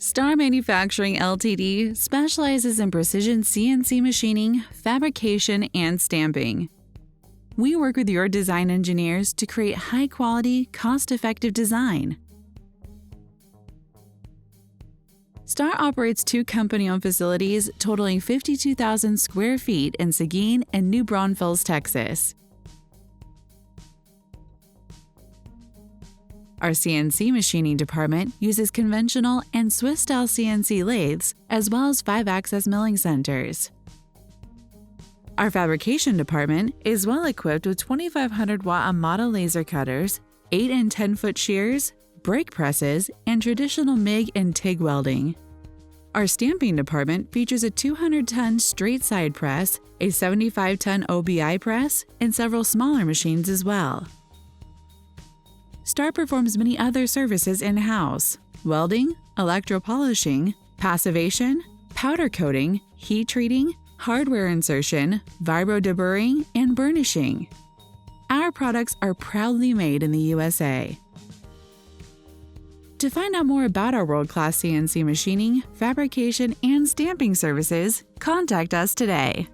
Star Manufacturing Ltd. specializes in precision CNC machining, fabrication, and stamping. We work with your design engineers to create high-quality, cost-effective design. Star operates 2 company-owned facilities totaling 52,000 square feet in Seguin and New Braunfels, Texas. Our CNC machining department uses conventional and Swiss-style CNC lathes, as well as 5-axis milling centers. Our fabrication department is well equipped with 2,500-watt Amada laser cutters, 8 and 10-foot shears, brake presses, and traditional MIG and TIG welding. Our stamping department features a 200-ton straight-side press, a 75-ton OBI press, and several smaller machines as well. Star performs many other services in-house: welding, electropolishing, passivation, powder coating, heat treating, hardware insertion, vibro deburring, and burnishing. Our products are proudly made in the USA. To find out more about our world-class CNC machining, fabrication, and stamping services, contact us today.